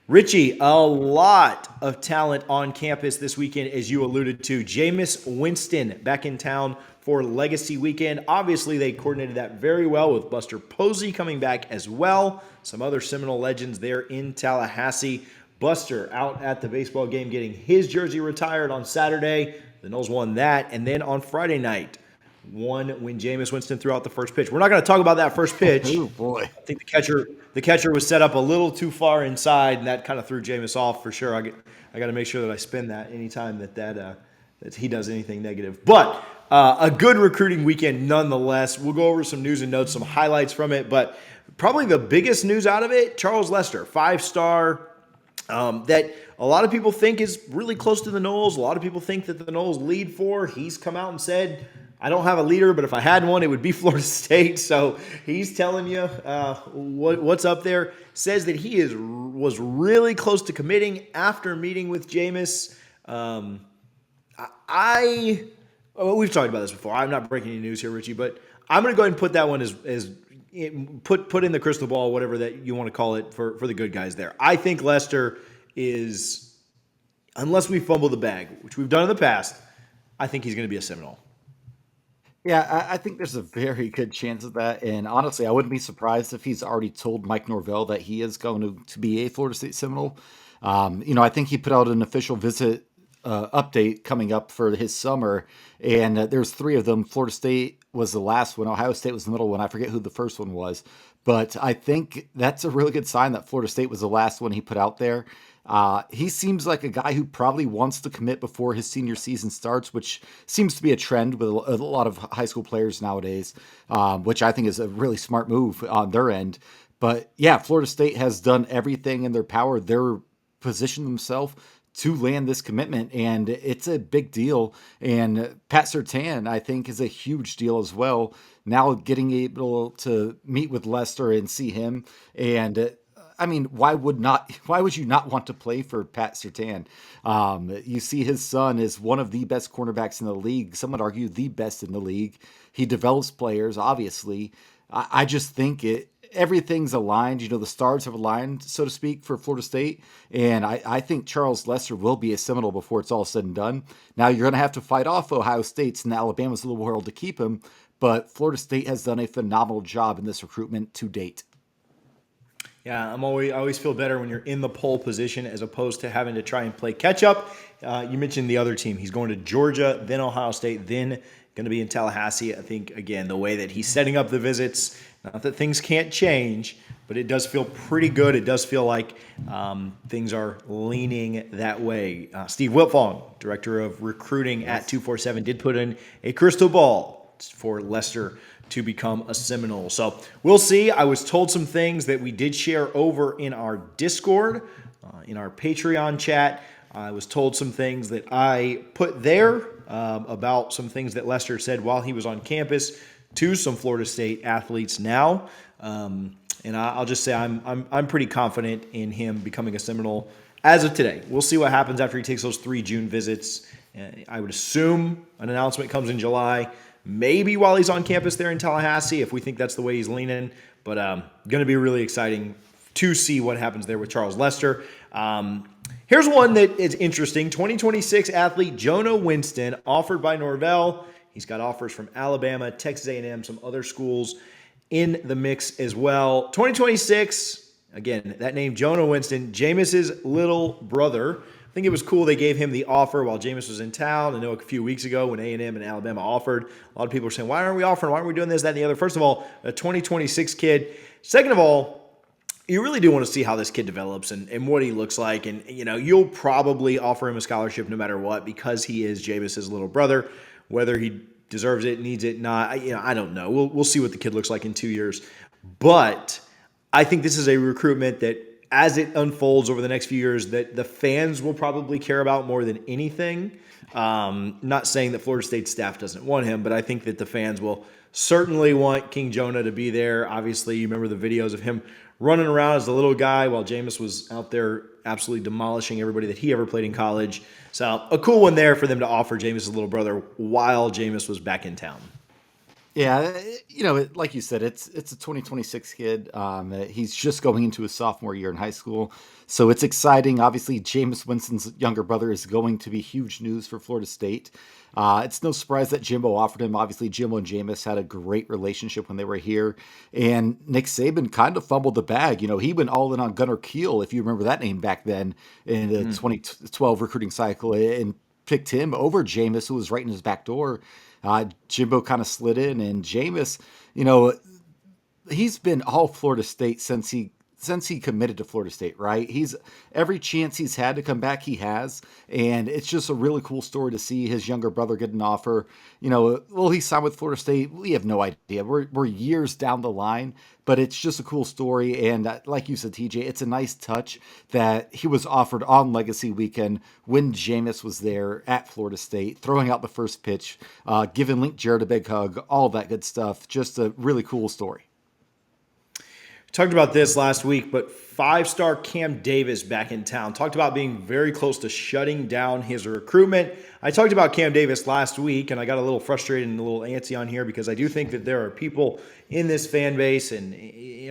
Richie, a lot of talent on campus this weekend, as you alluded to. Jameis Winston back in town for Legacy Weekend. Obviously, they coordinated that very well with Buster Posey coming back as well. Some other Seminole legends there in Tallahassee. Buster out at the baseball game getting his jersey retired on Saturday. The Noles won that. And then on Friday night, won when Jameis Winston threw out the first pitch. We're not going to talk about that first pitch. Oh boy! I think the catcher was set up a little too far inside, and that kind of threw Jameis off for sure. I got to make sure that I spin that anytime that he does anything negative. But a good recruiting weekend nonetheless. We'll go over some news and notes, some highlights from it. But probably the biggest news out of it: Charles Lester, 5-star. That a lot of people think is really close to the Noles. A lot of people think that the Noles lead for. He's come out and said, I don't have a leader, but if I had one, it would be Florida State. So he's telling you what's up there. Says that he was really close to committing after meeting with Jameis. We've talked about this before. I'm not breaking any news here, Richie, but I'm going to go ahead and put that one as put in the crystal ball, whatever that you want to call it, for the good guys there. I think Lester is, unless we fumble the bag, which we've done in the past, I think he's going to be a Seminole. Yeah, I think there's a very good chance of that. And honestly, I wouldn't be surprised if he's already told Mike Norvell that he is going to be a Florida State Seminole. I think he put out an official visit update coming up for his summer, and there's 3 of them. Florida State was the last one. Ohio State was the middle one. I forget who the first one was. But I think that's a really good sign that Florida State was the last one he put out there. He seems like a guy who probably wants to commit before his senior season starts, which seems to be a trend with a lot of high school players nowadays, which I think is a really smart move on their end. But yeah, Florida State has done everything in their power. They're positioned themselves to land this commitment, and it's a big deal. And Pat Surtain, I think, is a huge deal as well. Now getting able to meet with Lester and see him, and why would you not want to play for Pat Surtain? You see his son is one of the best cornerbacks in the league. Some would argue the best in the league. He develops players, obviously. I just think everything's aligned. The stars have aligned, so to speak, for Florida State. And I think Charles Lester will be a Seminole before it's all said and done. Now, you're going to have to fight off Ohio State's and Alabama's of the world to keep him. But Florida State has done a phenomenal job in this recruitment to date. Yeah, I always feel better when you're in the pole position as opposed to having to try and play catch up. You mentioned the other team. He's going to Georgia, then Ohio State, then going to be in Tallahassee. I think, again, the way that he's setting up the visits, not that things can't change, but it does feel pretty good. It does feel like things are leaning that way. Steve Wiltfong, Director of Recruiting at 247, did put in a crystal ball for Lester to become a Seminole. So we'll see. I was told some things that we did share over in our Discord, in our Patreon chat. I was told some things that I put there about some things that Lester said while he was on campus to some Florida State athletes now. And I'll just say I'm pretty confident in him becoming a Seminole as of today. We'll see what happens after he takes those 3 June visits. I would assume an announcement comes in July. Maybe while he's on campus there in Tallahassee, if we think that's the way he's leaning. But going to be really exciting to see what happens there with Charles Lester. Here's one that is interesting. 2026 athlete Jonah Winston, offered by Norvell. He's got offers from Alabama, Texas A&M, some other schools in the mix as well. 2026, again, that name Jonah Winston, Jameis's little brother. I think it was cool they gave him the offer while Jameis was in town. I know a few weeks ago when A&M and Alabama offered, a lot of people were saying, why aren't we offering? Why aren't we doing this, that, and the other? First of all, a 2026 kid. Second of all, you really do want to see how this kid develops and what he looks like. And, you'll probably offer him a scholarship no matter what because he is Jameis's little brother. Whether he deserves it, needs it, not, I don't know. We'll see what the kid looks like in 2 years. But I think this is a recruitment that, as it unfolds over the next few years, that the fans will probably care about more than anything. Not saying that Florida State staff doesn't want him, but I think that the fans will certainly want King Jonah to be there. Obviously, you remember the videos of him running around as the little guy while Jameis was out there absolutely demolishing everybody that he ever played in college. So a cool one there for them to offer Jameis' little brother while Jameis was back in town. Yeah, like you said, it's a 2026 kid. He's just going into his sophomore year in high school, so it's exciting. Obviously, Jameis Winston's younger brother is going to be huge news for Florida State. It's no surprise that Jimbo offered him. Obviously, Jimbo and Jameis had a great relationship when they were here, and Nick Saban kind of fumbled the bag. He went all in on Gunnar Keel, if you remember that name back then in the 2012 recruiting cycle, and picked him over Jameis, who was right in his back door. Jimbo kind of slid in, and Jameis, you know, he's been all Florida State since he committed to Florida State, right? He's every chance he's had to come back, he has, and it's just a really cool story to see his younger brother get an offer. Will he sign with Florida State? We have no idea. We're years down the line, but it's just a cool story, and like you said, TJ, it's a nice touch that he was offered on Legacy Weekend when Jameis was there at Florida State, throwing out the first pitch, giving Link Jarrett a big hug, all that good stuff. Just a really cool story. Talked about this last week, but five-star Kam Davis back in town. Talked about being very close to shutting down his recruitment. I talked about Kam Davis last week, and I got a little frustrated and a little antsy on here because I do think that there are people in this fan base and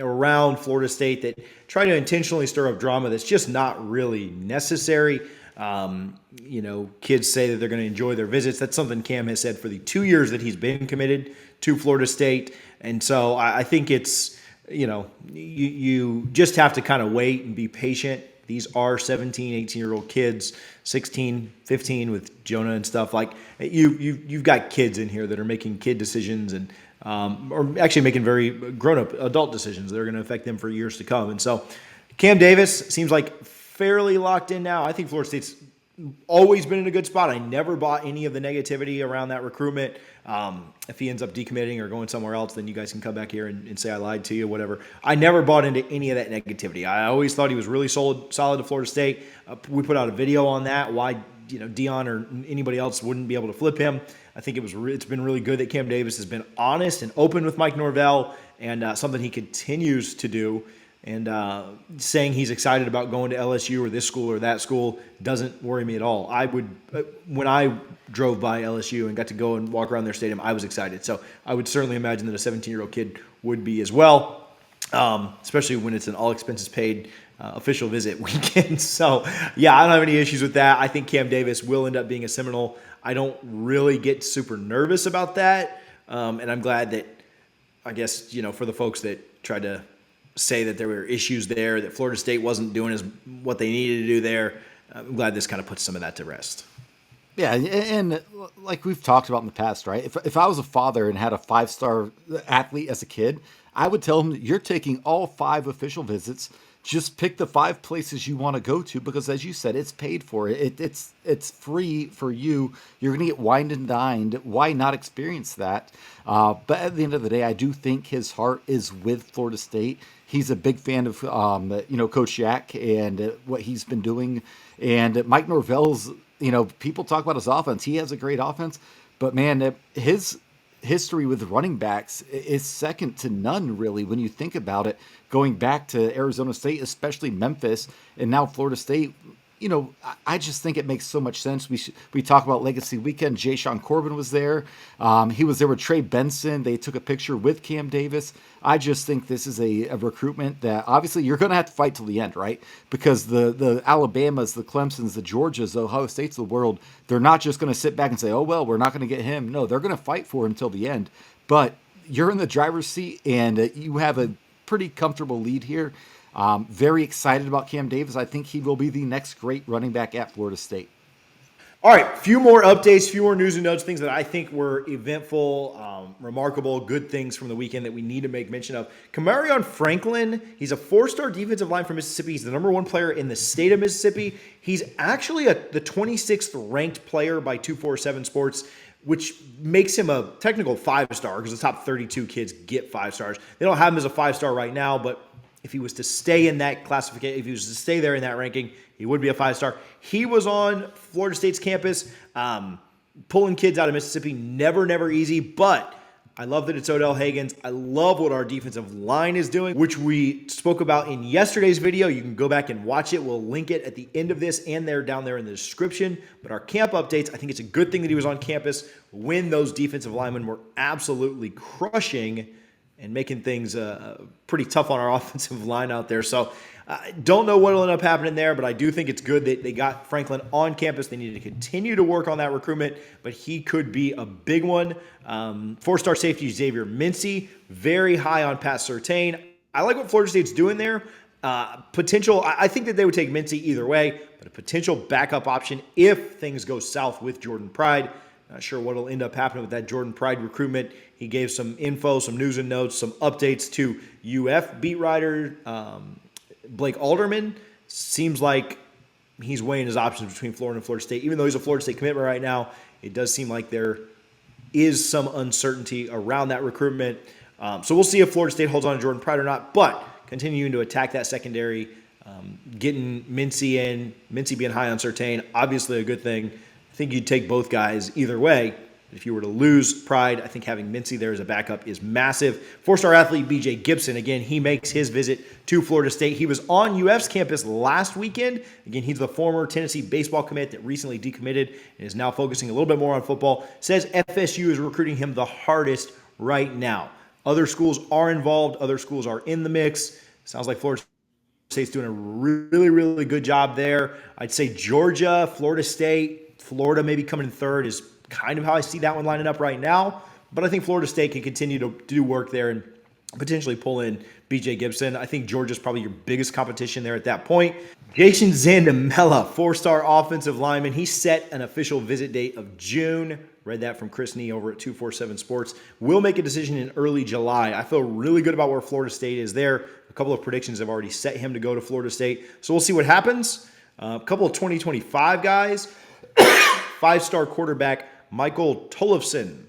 around Florida State that try to intentionally stir up drama that's just not really necessary. Kids say that they're going to enjoy their visits. That's something Kam has said for the 2 years that he's been committed to Florida State. And so I think it's, you just have to kind of wait and be patient. These are 17, 18-year-old kids, 16, 15 with Jonah and stuff. Like you've got kids in here that are making kid decisions and or actually making very grown-up adult decisions that are going to affect them for years to come. And so Kam Davis seems like fairly locked in now. I think Florida State's always been in a good spot. I never bought any of the negativity around that recruitment. If he ends up decommitting or going somewhere else, then you guys can come back here and say I lied to you, whatever. I never bought into any of that negativity. I always thought he was really solid to Florida State. We put out a video on that, why Dion or anybody else wouldn't be able to flip him. I think it's been really good that Kam Davis has been honest and open with Mike Norvell, and something he continues to do. And saying he's excited about going to LSU or this school or that school doesn't worry me at all. When I drove by LSU and got to go and walk around their stadium, I was excited. So I would certainly imagine that a 17-year-old kid would be as well, especially when it's an all-expenses-paid official visit weekend. So, yeah, I don't have any issues with that. I think Kam Davis will end up being a Seminole. I don't really get super nervous about that, and I'm glad that, I guess, for the folks that tried to say that there were issues there, that Florida State wasn't doing what they needed to do there. I'm glad this kind of puts some of that to rest. Yeah, and like we've talked about in the past, right? If I was a father and had a 5-star athlete as a kid, I would tell him you're taking all 5 official visits. Just pick the 5 places you want to go to because, as you said, it's paid for. It's free for you. You're going to get wined and dined. Why not experience that? But at the end of the day, I do think his heart is with Florida State. He's a big fan of Coach Yak and what he's been doing. And Mike Norvell's, people talk about his offense. He has a great offense, but man, his history with running backs is second to none, really, when you think about it. Going back to Arizona State, especially Memphis, and now Florida State, I just think it makes so much sense. We talk about Legacy Weekend. Jay Sean Corbin was there. He was there with Trey Benson. They took a picture with Kam Davis. I just think this is a recruitment that obviously you're going to have to fight till the end, right? Because the Alabamas, the Clemsons, the Georgias, the Ohio States of the world, they're not just going to sit back and say, oh, well, we're not going to get him. No, they're going to fight for him till the end. But you're in the driver's seat, and you have a pretty comfortable lead here. Very excited about Kam Davis. I think he will be the next great running back at Florida State. All right, few more updates, few more news and notes, things that I think were eventful, remarkable, good things from the weekend that we need to make mention of. Kamarion Franklin, he's a 4-star defensive line from Mississippi. He's the number 1 player in the state of Mississippi. He's actually the 26th ranked player by 247 Sports, which makes him a technical 5-star because the top 32 kids get 5 stars. They don't have him as a 5-star right now, but if he was to stay in that classification, if he was to stay there in that ranking, he would be a 5-star. He was on Florida State's campus, pulling kids out of Mississippi. Never easy, but I love that it's Odell Haggins. I love what our defensive line is doing, which we spoke about in yesterday's video. You can go back and watch it. We'll link it at the end of this and down there in the description. But our camp updates, I think it's a good thing that he was on campus when those defensive linemen were absolutely crushing and making things pretty tough on our offensive line out there. So don't know what will end up happening there, but I do think it's good that they got Franklin on campus. They need to continue to work on that recruitment, but he could be a big one. 4-star safety Xavier Mincy, very high on Pat Surtain. I like what Florida State's doing there. Potential, I think that they would take Mincy either way, but a potential backup option if things go south with Jordan Pride. Not sure what will end up happening with that Jordan Pride recruitment. He gave some info, some news and notes, some updates to UF beat writer Blake Alderman. Seems like he's weighing his options between Florida and Florida State. Even though he's a Florida State commitment right now, it does seem like there is some uncertainty around that recruitment. So we'll see if Florida State holds on to Jordan Pride or not, but continuing to attack that secondary, getting Mincy in, Mincy being high on Surtain, obviously a good thing. I think you'd take both guys either way. If you were to lose Pride, I think having Mincy there as a backup is massive. 4-star athlete BJ Gibson, again, he makes his visit to Florida State. He was on UF's campus last weekend. Again, he's the former Tennessee baseball commit that recently decommitted and is now focusing a little bit more on football. Says FSU is recruiting him the hardest right now. Other schools are involved. Other schools are in the mix. Sounds like Florida State's doing a really, really good job there. I'd say Georgia, Florida State, Florida maybe coming in third is kind of how I see that one lining up right now. But I think Florida State can continue to do work there and potentially pull in BJ Gibson. I think Georgia's probably your biggest competition there at that point. Jason Zandamela, 4-star offensive lineman. He set an official visit date of June. Read that from Chris Nee over at 247 Sports. We'll make a decision in early July. I feel really good about where Florida State is there. A couple of predictions have already set him to go to Florida State. So we'll see what happens. A couple of 2025 guys. 5-star quarterback Michael Tollefson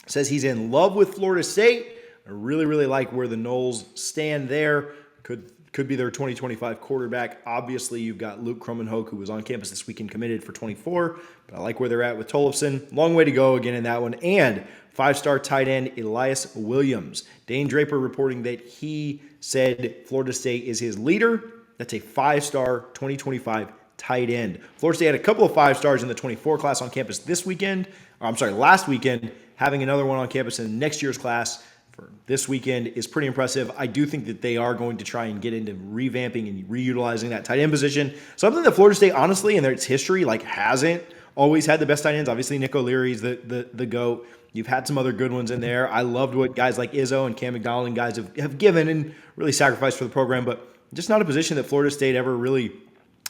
says he's in love with Florida State. I really, really like where the Noles stand there. Could be their 2025 quarterback. Obviously, you've got Luke Kromenhoek, who was on campus this weekend, committed for 24. But I like where they're at with Tollefson. Long way to go again in that one. And 5-star tight end Elias Williams. Dane Draper reporting that he said Florida State is his leader. That's a 5-star 2025 tight end. Florida State had a couple of 5-stars in the 24 class on campus last weekend. Having another one on campus in next year's class for this weekend is pretty impressive. I do think that they are going to try and get into revamping and reutilizing that tight end position. Something that Florida State, honestly, in its history, hasn't always had the best tight ends. Obviously, Nick O'Leary's the GOAT. You've had some other good ones in there. I loved what guys like Izzo and Cam McDonald and guys have given and really sacrificed for the program, but just not a position that Florida State ever really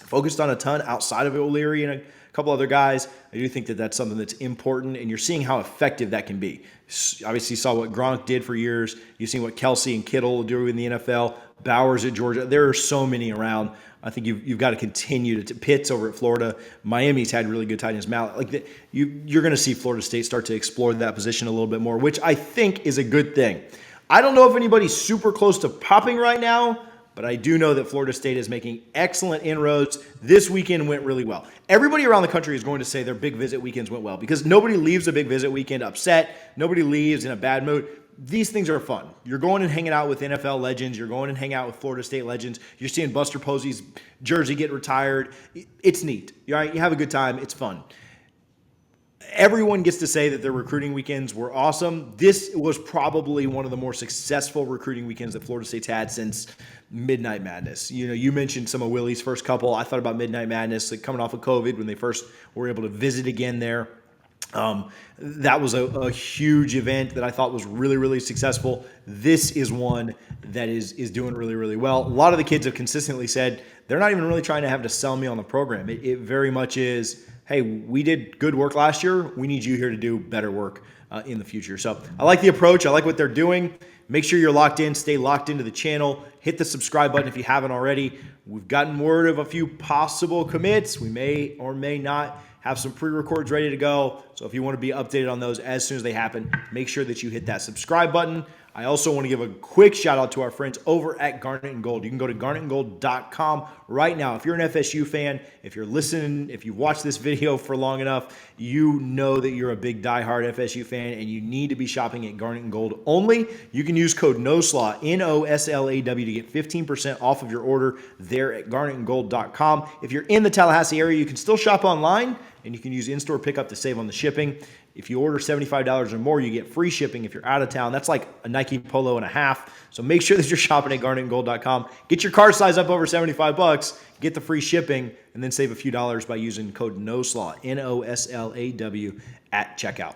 focused on a ton outside of O'Leary and a couple other guys. I do think that that's something that's important, and you're seeing how effective that can be. Obviously, you saw what Gronk did for years. You've seen what Kelsey and Kittle do in the NFL. Bowers at Georgia. There are so many around. I think you've got to continue to Pitts over at Florida. Miami's had really good tight ends. You're going to see Florida State start to explore that position a little bit more, which I think is a good thing. I don't know if anybody's super close to popping right now, but I do know that Florida State is making excellent inroads. This weekend went really well. Everybody around the country is going to say their big visit weekends went well because nobody leaves a big visit weekend upset. Nobody leaves in a bad mood. These things are fun. You're going and hanging out with NFL legends. You're going and hanging out with Florida State legends. You're seeing Buster Posey's jersey get retired. It's neat. You have a good time. It's fun. Everyone gets to say that their recruiting weekends were awesome. This was probably one of the more successful recruiting weekends that Florida State's had since Midnight Madness. You mentioned some of Willie's first couple. I thought about Midnight Madness, coming off of COVID when they first were able to visit again there. That was a huge event that I thought was really, really successful. This is one that is doing really, really well. A lot of the kids have consistently said they're not even really trying to have to sell me on the program. It very much is, hey, we did good work last year. We need you here to do better work in the future. So I like the approach. I like what they're doing. Make sure you're locked in. Stay locked into the channel. hit the subscribe button if you haven't already. We've gotten word of a few possible commits. We may or may not have some pre-records ready to go. So if you want to be updated on those as soon as they happen, make sure that you hit that subscribe button. I also want to give a quick shout out to our friends over at Garnet and Gold. You can go to garnetandgold.com right now. If you're an FSU fan, if you're listening, if you've watched this video for long enough, you know that you're a big diehard FSU fan and you need to be shopping at Garnet and Gold only. You can use code NOSLAW, NOSLAW, to get 15% off of your order there at garnetandgold.com. If you're in the Tallahassee area, you can still shop online and you can use in-store pickup to save on the shipping. If you order $75 or more, you get free shipping if you're out of town. That's like a Nike Polo and a half. So make sure that you're shopping at garnetandgold.com. Get your card size up over $75, get the free shipping, and then save a few dollars by using code NOSLAW, NOSLAW, at checkout.